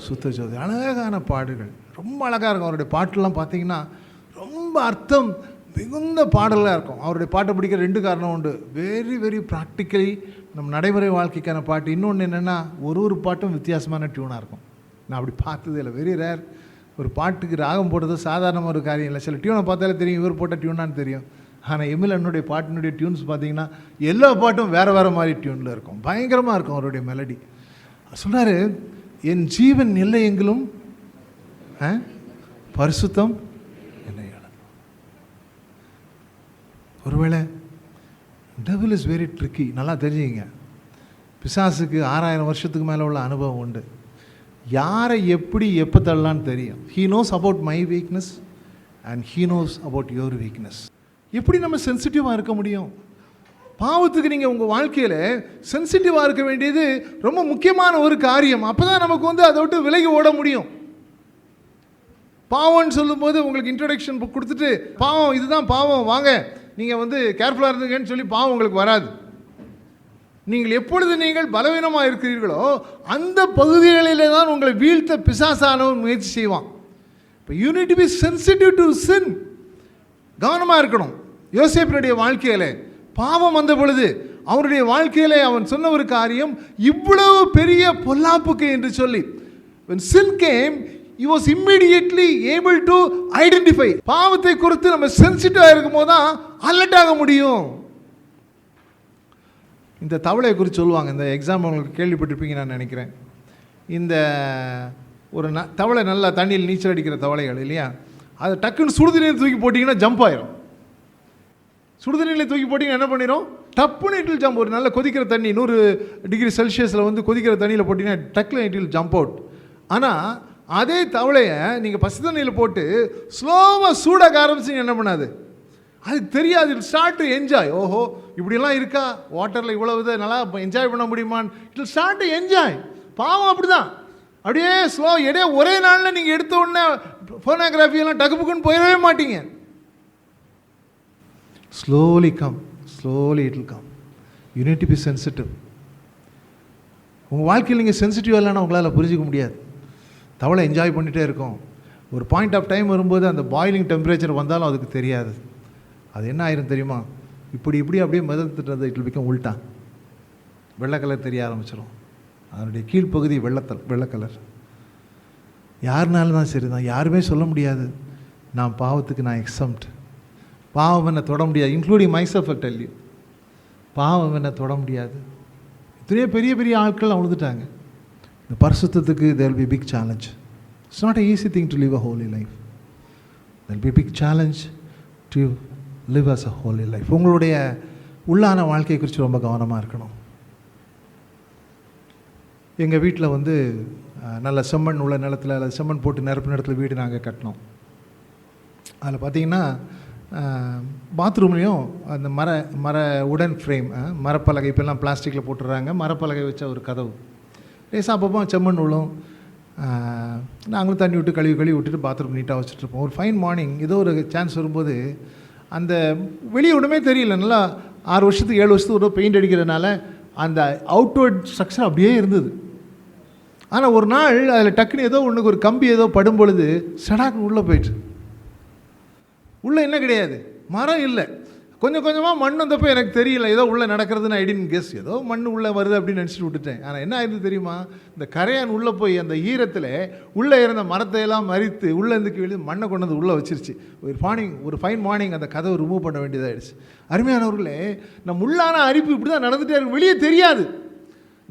சுத்த ஜோதி. அழகான பாடுகள், ரொம்ப அழகாக இருக்கும். அவருடைய பாட்டெல்லாம் பார்த்தீங்கன்னா ரொம்ப அர்த்தம் மிகுந்த பாடலாக இருக்கும். அவருடைய பாட்டை பிடிக்கிற 2 காரணம் உண்டு. வெரி வெரி ப்ராக்டிக்கலி நம்ம நடைமுறை வாழ்க்கைக்கான பாட்டு. இன்னொன்று என்னென்னா, ஒரு பாட்டும் வித்தியாசமான டியூனாக இருக்கும். நான் அப்படி பார்த்ததே இல்லை, வெரி ரேர். ஒரு பாட்டுக்கு ராகம் போடுறது சாதாரணமாக ஒரு காரியம் இல்லை. சில டியூனை பார்த்தாலே தெரியும் இவர் போட்ட டியூனான்னு தெரியும். ஆனால் எம்எல்ஏனுடைய பாட்டினுடைய டியூன்ஸ் பார்த்தீங்கன்னா எல்லா பாட்டும் வேறு வேறு மாதிரி டியூனில் இருக்கும். பயங்கரமாக இருக்கும் அவருடைய மெலடி. சொன்னார், என் ஜீவன் இல்லை எங்கிலும் பரிசுத்தம் இல்லை. ஒருவேளை டெவில் இஸ் வெரி ட்ரிக்கி. நல்லா தெரிஞ்சுங்க, பிசாசுக்கு 6000 வருஷத்துக்கு மேலே உள்ள அனுபவம் உண்டு. யாரை எப்படி எப்போ தள்ளலான்னு தெரியும். He knows about my weakness and he knows about your weakness. எப்படி நம்ம சென்சிட்டிவாக இருக்க முடியும்? பாவத்துக்கு நீங்கள் உங்கள் வாழ்க்கையில் சென்சிட்டிவாக இருக்க வேண்டியது ரொம்ப முக்கியமான ஒரு காரியம். அப்போ தான் நமக்கு அதை விட்டு விலகி ஓட முடியும். பாவம்னு சொல்லும்போது உங்களுக்கு இன்ட்ரடக்ஷன் கொடுத்துட்டு பாவம் இதுதான் பாவம், வாங்க நீங்கள் கேர்ஃபுல்லாக இருந்துங்கன்னு சொல்லி பாவம் உங்களுக்கு வராது. நீங்கள் எப்பொழுது நீங்கள் பலவீனமாக இருக்கிறீர்களோ அந்த பகுதிகளிலே தான் உங்களை வீழ்த்த பிசாசானவன் முயற்சி செய்வான். இப்போ you need to be sensitive to sin. கவனமாக இருக்கணும். யோசேப்பினுடைய வாழ்க்கையில் பாவம் வந்த பொழுது அவருடைய வாழ்க்கையிலே அவன் சொன்ன ஒரு காரியம், இவ்வளவு பெரிய பொல்லாப்புக்கு என்று சொல்லி, when sin came he was immediately able to identify. பாவத்தை குறித்து நம்ம சென்சிட்டிவாக இருக்கும் போது தான் அலர்ட் ஆக முடியும். இந்த தவளையை குறித்து சொல்லுவாங்க. இந்த எக்ஸாம்பிள் உங்களுக்கு கேள்விப்பட்டிருப்பீங்க நான் நினைக்கிறேன். இந்த ஒரு தவளை நல்லா தண்ணியில் நீச்சல் அடிக்கிற தவளைகள் இல்லையா, அதை டக்குன்னு சுடுதண்ணீர் தூக்கி போட்டிங்கன்னா ஜம்ப் ஆயிரும். சுடுதண்ணீரில் தூக்கி போட்டிங்கன்னா என்ன பண்ணிடும், டப்புன்னு இட் வில் ஜம்ப். ஒரு நல்ல கொதிக்கிற தண்ணி 100 டிகிரி செல்சியஸில் கொதிக்கிற தண்ணியில் போட்டிங்கன்னா டக்குன்னு இட் வில் ஜம்ப் அவுட். ஆனால் அதே தவளையை நீங்கள் பசி தண்ணியில் போட்டு ஸ்லோவாக சூடாக ஆரம்பிச்சிங்க என்ன பண்ணாது, அதுக்கு தெரியாது. It start to enjoy. ஓஹோ இப்படிலாம் இருக்கா, வாட்டரில் இவ்வளவு நல்லா என்ஜாய் பண்ண முடியுமான்னு இட் ஸ்டார்ட் டு என்ஜாய். பாவம் அப்படி தான், அப்படியே ஸ்லோ இடையே ஒரே நாளில் நீங்கள் எடுத்த உடனே ஃபோனோகிராஃபியெல்லாம் டக்குப்புக்குன்னு போயிடவே மாட்டீங்க. Slowly come, slowly it will come. You need to be sensitive. உங்கள் வாழ்க்கையில் நீங்கள் சென்சிட்டிவ் இல்லைன்னா உங்களால் புரிஞ்சிக்க முடியாது. தவளை என்ஜாய் பண்ணிகிட்டே இருக்கும். ஒரு பாயிண்ட் ஆஃப் டைம் வரும்போது அந்த பாயிலிங் டெம்பரேச்சர் வந்தாலும் அதுக்கு தெரியாது. அது என்ன ஆயிரும் தெரியுமா, இப்படி அப்படியே மிதந்துட்டு இட் வில் பிகம் உல்ட்டா. வெள்ளை கலர் தெரிய ஆரம்பிச்சிடும். அதனுடைய கீழ்ப்பகுதி வெள்ளை கலர். யாருனாலும் தான் சரி தான், யாருமே சொல்ல முடியாது நான் பாவத்துக்கு நான் எக்ஸம்ட், பாவம் என்னை தொட முடியாது, including myself I tell you. பாவம் என்னை தொட முடியாது. இத்தனையோ பெரிய ஆட்கள் அழுதுட்டாங்க. இந்த பரிசுத்தத்துக்கு there will be big challenge. It's not an easy thing to live a holy life. There will be a big challenge to live as a holy life. உங்களுடைய உள்ளான வாழ்க்கையை குறித்து ரொம்ப கவனமாக இருக்கணும். எங்கள் வீட்டில் நல்ல செம்மண் உள்ள நிலத்தில் அல்லது செம்மண் போட்டு நிரப்பு நிலத்தில் வீடு நாங்கள் கட்டினோம். அதில் பார்த்திங்கன்னா பாத்ரூம்லேயும் அந்த மர உடன் ஃப்ரேம், மரப்பலகை, இப்போல்லாம் பிளாஸ்டிக்கில் போட்டுடுறாங்க, மரப்பலகை வச்ச ஒரு கதவு. லேசாக அப்பப்போ செம்மண் விழும். நாங்களும் தண்ணி விட்டு கழுவி விட்டுட்டு பாத்ரூம் நீட்டாக வச்சுட்ருப்போம். ஒரு ஃபைன் மார்னிங் ஏதோ ஒரு சான்ஸ் வரும்போது அந்த வெளியே ஒன்றுமே தெரியல, நல்லா 6 வருஷத்துக்கு 7 வருஷத்துக்கு ஒரு பெயிண்ட் அடிக்கிறதுனால அந்த அவுட்வர்ட் ஸ்ட்ரக்சர் அப்படியே இருந்தது. ஆனால் ஒரு நாள் அதில் டக்குன்னு ஏதோ ஒன்றுக்கு ஒரு கம்பி ஏதோ படும் பொழுது சடாக்கு உள்ளே போயிட்டு, உள்ளே என்ன கிடையாது, மரம் இல்லை, கொஞ்சம் கொஞ்சமாக மண் வந்தப்போ எனக்கு தெரியல ஏதோ உள்ளே நடக்கிறதுன்னு ஐ டிட்ன்ட் கெஸ், ஏதோ மண் உள்ளே வருது அப்படின்னு நினச்சிட்டு விட்டுட்டேன். ஆனால் என்ன ஆயிருந்து தெரியுமா, இந்த கரையான் உள்ளே போய் அந்த ஈரத்தில் உள்ளே இருந்த மரத்தையெல்லாம் மறித்து உள்ளே இருந்து கீழே மண்ணை கொண்டு வந்து உள்ளே வச்சிருச்சு. ஒரு ஃபைன் மார்னிங் அந்த கதவை ரிமூவ் பண்ண வேண்டியதாகிடுச்சு. அருமையானவர்களே, நம்ம உள்ளான அரிப்பு இப்படி தான் நடந்துகிட்டே இருக்கும், வெளியே தெரியாது.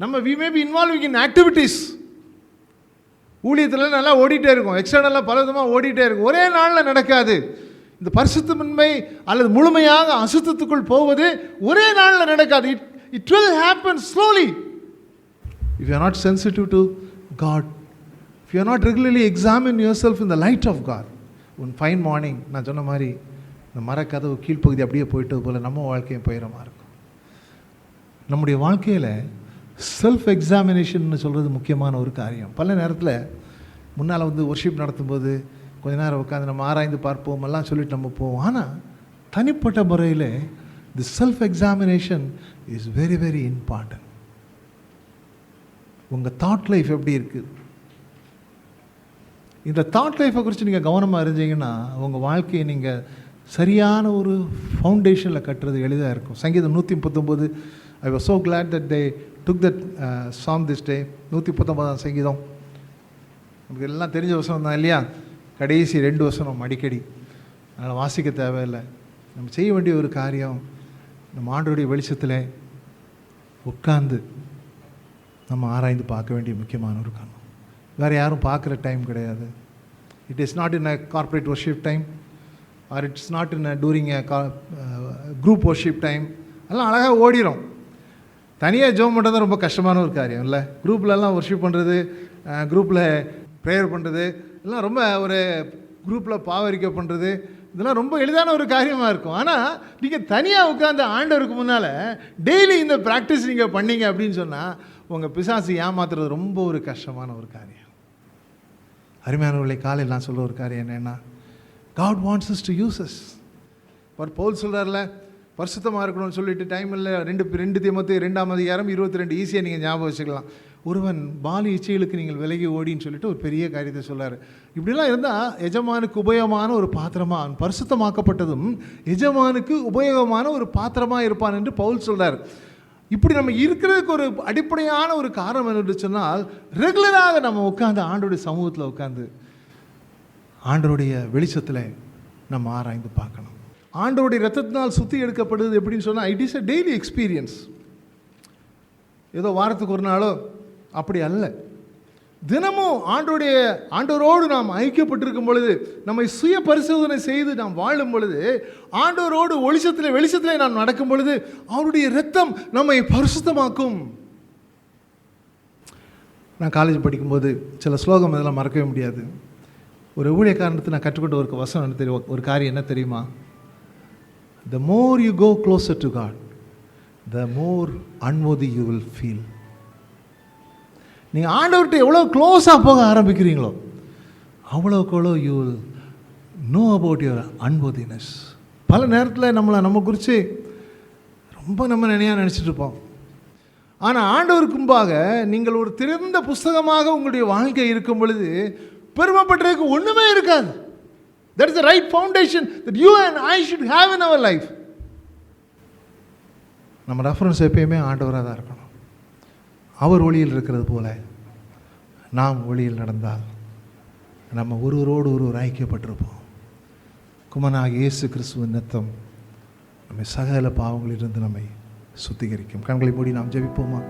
நம்ம we may be involving in activities. ஊழியத்தில் நல்லா ஓடிட்டே இருக்கும், எக்ஸ்டர்னலாக பல விதமாக ஓடிட்டே இருக்கும், ஒரே நாளில் நடக்காது. இந்த பரிசுத்தமின்மை அல்லது முழுமையாக அசுத்தத்துக்குள் போவது ஒரே நாளில் நடக்காது. It will happen slowly. If you are not sensitive to God, if you are not regularly examine yourself in the light of God, one fine morning, நான் சொன்ன மாதிரி இந்த மரக்கதவு கீழ்ப்பகுதி அப்படியே போயிட்டது போல் நம்ம வாழ்க்கையும் போயிடமா இருக்கும். நம்முடைய வாழ்க்கையில் செல்ஃப் எக்ஸாமினேஷன் சொல்கிறது முக்கியமான ஒரு காரியம். பல நேரத்தில் முன்னால் ஒர்ஷிப் நடத்தும்போது கொஞ்ச நேரம் உட்காந்து நம்ம ஆராய்ந்து பார்ப்போம் எல்லாம் சொல்லிட்டு நம்ம போவோம். ஆனால் தனிப்பட்ட முறையில் தி self examination is very very important. உங்கள் தாட் லைஃப் எப்படி இருக்குது, இந்த தாட் லைஃப்பை குறித்து நீங்கள் கவனமாக இருந்தீங்கன்னா உங்கள் வாழ்க்கையை நீங்கள் சரியான ஒரு ஃபவுண்டேஷனில் கட்டுறது எளிதாக இருக்கும். சங்கீதம் 139, I was so glad that they took that song this day. 119ஆம் சங்கீதம் நமக்கு எல்லாம் தெரிஞ்ச வசனம் தான் இல்லையா, கடைசி 2 வசனம் அடிக்கடி, அதனால் வாசிக்க தேவையில்லை. நம்ம செய்ய வேண்டிய ஒரு காரியம், நம்ம ஆண்டவருடைய வெளிச்சத்தில் உட்கார்ந்து நம்ம ஆராய்ந்து பார்க்க வேண்டிய முக்கியமான ஒரு காரணம். வேறு யாரும் பார்க்குற டைம் கிடையாது. It is not in a corporate worship time or it's not in a during a group worship time. எல்லாம் அழகாக ஓடிடும். தனியாக ஜோம் பண்ணுறது ரொம்ப கஷ்டமான ஒரு காரியம் இல்லை. குரூப்லலாம் ஒர்ஷிப் பண்ணுறது குரூப்பில் ப்ரேயர் பண்ணுறது, இதெல்லாம் ரொம்ப ஒரு குரூப்பில் பாவரிக்கை பண்ணுறது, இதெல்லாம் ரொம்ப எளிதான ஒரு காரியமாக இருக்கும். ஆனால் நீங்கள் தனியாக உட்காந்து ஆண்டவருக்கு முன்னால் டெய்லி இந்த ப்ராக்டிஸ் நீங்கள் பண்ணீங்க அப்படின்னு சொன்னால் உங்கள் பிசாசு ஏமாத்துறது ரொம்ப ஒரு கஷ்டமான ஒரு காரியம். அருமையானவர்களை, காலையில் நான் சொல்ல ஒரு காரியம் என்னென்னா, God wants us to use us. Pavul சொல்கிறார்ல, பரிசுத்தமாக இருக்கணும்னு சொல்லிட்டு டைம் இல்லை. 2 தீமோத்தேயு 2:22 ஈஸியாக நீங்கள் ஞாபகம் வச்சுக்கலாம். ஒருவன் பாலி இச்சைகளுக்கு நீங்கள் விலகி ஓடின்னு சொல்லிட்டு ஒரு பெரிய காரியத்தை சொல்லார். இப்படிலாம் இருந்தால் எஜமானுக்கு உபயோகமான ஒரு பாத்திரமாக, அவன் பரிசுத்தமாக்கப்பட்டதும் எஜமானுக்கு உபயோகமான ஒரு பாத்திரமாக இருப்பான் என்று பவுல் சொல்கிறார். இப்படி நம்ம இருக்கிறதுக்கு ஒரு அடிப்படையான ஒரு காரணம் என்று சொன்னால், ரெகுலராக நம்ம உட்காந்து ஆண்டோடைய சமூகத்தில் உட்காந்து ஆண்டவருடைய வெளிச்சத்தில் நம்ம ஆராய்ந்து பார்க்கணும். ஆண்டவருடைய ரத்தத்தினால் சுத்தி எடுக்கப்படுது எப்படின்னு சொன்னால், it is a daily experience. ஏதோ வாரத்துக்கு ஒரு நாளோ அப்படி அல்ல. தினமும் ஆண்டவரோடு நாம் ஐக்கியப்பட்டிருக்கும் பொழுது, நம்மை சுய பரிசோதனை செய்து நாம் வாழும் பொழுது, ஆண்டவரோடு வெளிச்சத்திலே நாம் நடக்கும் பொழுது, அவருடைய இரத்தம் நம்மை பரிசுத்தமாக்கும். நான் காலேஜ் படிக்கும்போது சில ஸ்லோகம் இதெல்லாம் மறக்கவே முடியாது. ஒரு ஊழியக்காரனுக்கு நான் கற்றுக்கொண்ட ஒரு வசனம் என்ன தெரியும், ஒரு காரியம் என்ன தெரியுமா? The more you go closer to God, the more unworthy you will feel. நீங்கள் ஆண்டவர்கிட்ட எவ்வளோ க்ளோஸாக போக ஆரம்பிக்கிறீங்களோ அவ்வளோக்கு அவ்வளோ you will know about your unworthiness. பல நேரத்தில் நம்ம குறித்து ரொம்ப நம்ம நினச்சிட்டு இருப்போம். ஆனால் ஆண்டவருக்கு முன்பாக நீங்கள் ஒரு திறந்த புஸ்தகமாக உங்களுடைய வாழ்க்கை இருக்கும் பொழுது பெருமைப்பட்டதுக்கு ஒன்றுமே இருக்காது. That is the right foundation that you and I should have in our life. நம்ம ரெஃபரன்ஸ் எப்பயுமே ஆண்டவராக தான் இருக்கணும். அவர் ஒளியில் இருக்கிறது போல நாம் ஒளியில் நடந்தால் நம்ம ஒருவரோடு ஐக்கியப்பட்டிருப்போம். குமாரனாகிய இயேசு கிறிஸ்துவின் இரத்தம் நம்மை சகல பாவங்களிலிருந்து நம்மை சுத்திகரிக்கும். கண்களை மூடி நாம் ஜெபிப்போமா?